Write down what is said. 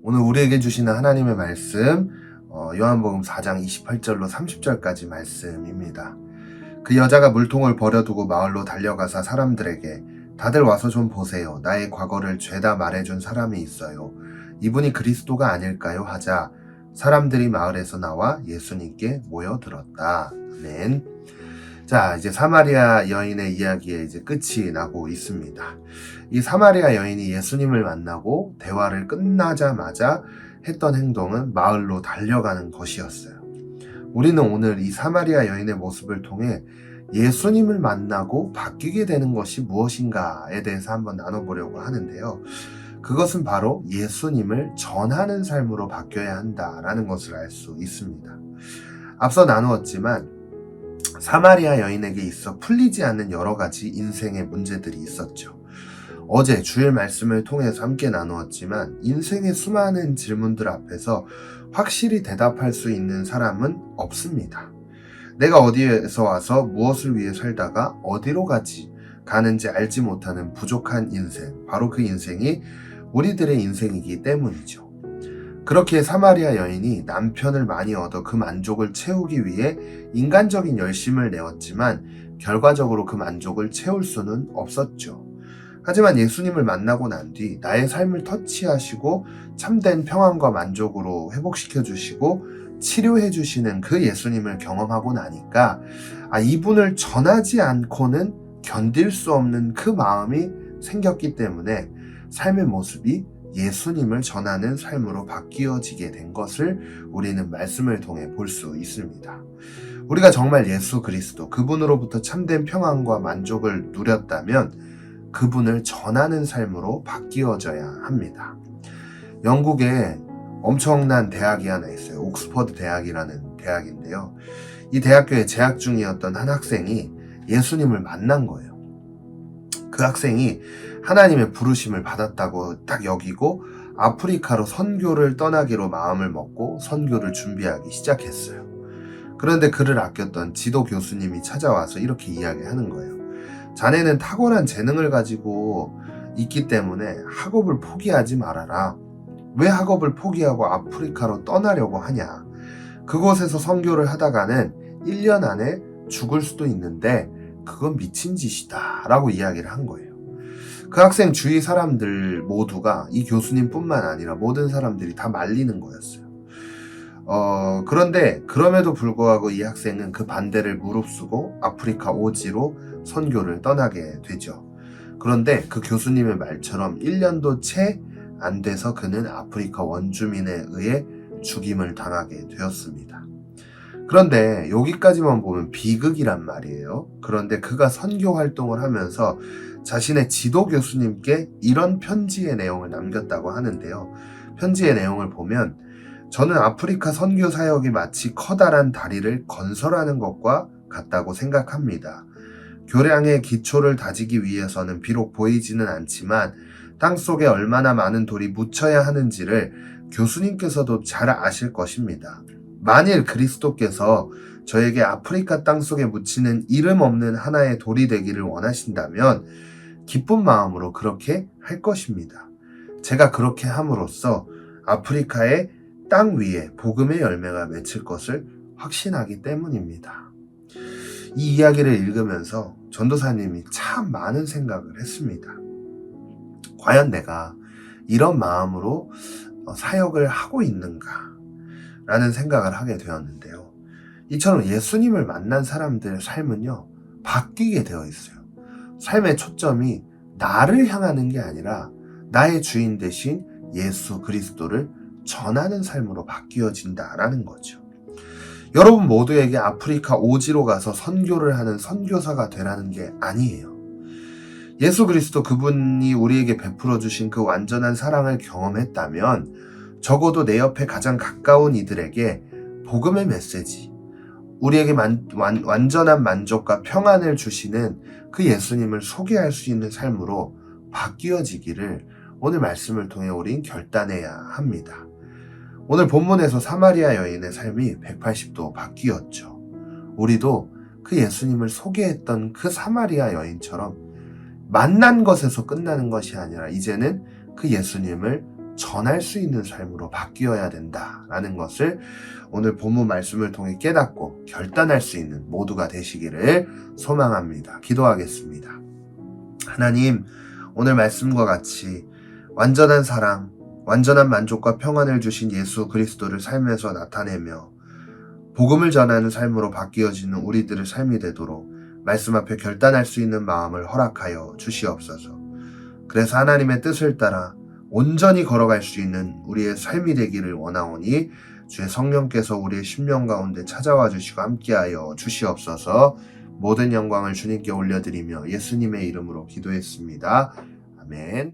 오늘 우리에게 주시는 하나님의 말씀 요한복음 4장 28절로 30절까지 말씀입니다. 그 여자가 물통을 버려두고 마을로 달려가서 사람들에게 다들 와서 좀 보세요. 나의 과거를 죄다 말해준 사람이 있어요. 이분이 그리스도가 아닐까요? 하자 사람들이 마을에서 나와 예수님께 모여들었다. 아멘. 자, 이제 사마리아 여인의 이야기에 이제 끝이 나고 있습니다. 이 사마리아 여인이 예수님을 만나고 대화를 끝나자마자 했던 행동은 마을로 달려가는 것이었어요. 우리는 오늘 이 사마리아 여인의 모습을 통해 예수님을 만나고 바뀌게 되는 것이 무엇인가에 대해서 한번 나눠보려고 하는데요. 그것은 바로 예수님을 전하는 삶으로 바뀌어야 한다라는 것을 알 수 있습니다. 앞서 나누었지만 사마리아 여인에게 있어 풀리지 않는 여러 가지 인생의 문제들이 있었죠. 어제 주일 말씀을 통해서 함께 나누었지만 인생의 수많은 질문들 앞에서 확실히 대답할 수 있는 사람은 없습니다. 내가 어디에서 와서 무엇을 위해 살다가 어디로 가는지 알지 못하는 부족한 인생, 바로 그 인생이 우리들의 인생이기 때문이죠. 그렇게 사마리아 여인이 남편을 많이 얻어 그 만족을 채우기 위해 인간적인 열심을 내었지만 결과적으로 그 만족을 채울 수는 없었죠. 하지만 예수님을 만나고 난 뒤 나의 삶을 터치하시고 참된 평안과 만족으로 회복시켜 주시고 치료해 주시는 그 예수님을 경험하고 나니까 이분을 전하지 않고는 견딜 수 없는 그 마음이 생겼기 때문에 삶의 모습이 예수님을 전하는 삶으로 바뀌어지게 된 것을 우리는 말씀을 통해 볼 수 있습니다. 우리가 정말 예수 그리스도, 그분으로부터 참된 평안과 만족을 누렸다면 그분을 전하는 삶으로 바뀌어져야 합니다. 영국에 엄청난 대학이 하나 있어요. 옥스퍼드 대학이라는 대학인데요. 이 대학교에 재학 중이었던 한 학생이 예수님을 만난 거예요. 그 학생이 하나님의 부르심을 받았다고 딱 여기고 아프리카로 선교를 떠나기로 마음을 먹고 선교를 준비하기 시작했어요. 그런데 그를 아꼈던 지도 교수님이 찾아와서 이렇게 이야기하는 거예요. 자네는 탁월한 재능을 가지고 있기 때문에 학업을 포기하지 말아라. 왜 학업을 포기하고 아프리카로 떠나려고 하냐? 그곳에서 선교를 하다가는 1년 안에 죽을 수도 있는데 그건 미친 짓이다 라고 이야기를 한 거예요. 그 학생 주위 사람들 모두가 이 교수님뿐만 아니라 모든 사람들이 다 말리는 거였어요. 그런데 그럼에도 불구하고 이 학생은 그 반대를 무릅쓰고 아프리카 오지로 선교를 떠나게 되죠. 그런데 그 교수님의 말처럼 1년도 채 안 돼서 그는 아프리카 원주민에 의해 죽임을 당하게 되었습니다. 그런데 여기까지만 보면 비극이란 말이에요. 그런데 그가 선교 활동을 하면서 자신의 지도 교수님께 이런 편지의 내용을 남겼다고 하는데요. 편지의 내용을 보면 저는 아프리카 선교 사역이 마치 커다란 다리를 건설하는 것과 같다고 생각합니다. 교량의 기초를 다지기 위해서는 비록 보이지는 않지만 땅속에 얼마나 많은 돌이 묻혀야 하는지를 교수님께서도 잘 아실 것입니다. 만일 그리스도께서 저에게 아프리카 땅속에 묻히는 이름 없는 하나의 돌이 되기를 원하신다면 기쁜 마음으로 그렇게 할 것입니다. 제가 그렇게 함으로써 아프리카의 땅 위에 복음의 열매가 맺힐 것을 확신하기 때문입니다. 이 이야기를 읽으면서 전도사님이 참 많은 생각을 했습니다. 과연 내가 이런 마음으로 사역을 하고 있는가? 라는 생각을 하게 되었는데요. 이처럼 예수님을 만난 사람들의 삶은요, 바뀌게 되어 있어요. 삶의 초점이 나를 향하는 게 아니라 나의 주인 대신 예수 그리스도를 전하는 삶으로 바뀌어진다라는 거죠. 여러분 모두에게 아프리카 오지로 가서 선교를 하는 선교사가 되라는 게 아니에요. 예수 그리스도 그분이 우리에게 베풀어 주신 그 완전한 사랑을 경험했다면 적어도 내 옆에 가장 가까운 이들에게 복음의 메시지, 우리에게 완전한 만족과 평안을 주시는 그 예수님을 소개할 수 있는 삶으로 바뀌어지기를 오늘 말씀을 통해 우린 결단해야 합니다. 오늘 본문에서 사마리아 여인의 삶이 180도 바뀌었죠. 우리도 그 예수님을 소개했던 그 사마리아 여인처럼 만난 것에서 끝나는 것이 아니라 이제는 그 예수님을 전할 수 있는 삶으로 바뀌어야 된다라는 것을 오늘 본문 말씀을 통해 깨닫고 결단할 수 있는 모두가 되시기를 소망합니다. 기도하겠습니다. 하나님, 오늘 말씀과 같이 완전한 사랑, 완전한 만족과 평안을 주신 예수 그리스도를 삶에서 나타내며 복음을 전하는 삶으로 바뀌어지는 우리들의 삶이 되도록 말씀 앞에 결단할 수 있는 마음을 허락하여 주시옵소서. 그래서 하나님의 뜻을 따라 온전히 걸어갈 수 있는 우리의 삶이 되기를 원하오니 주의 성령께서 우리의 심령 가운데 찾아와 주시고 함께하여 주시옵소서. 모든 영광을 주님께 올려드리며 예수님의 이름으로 기도했습니다. 아멘.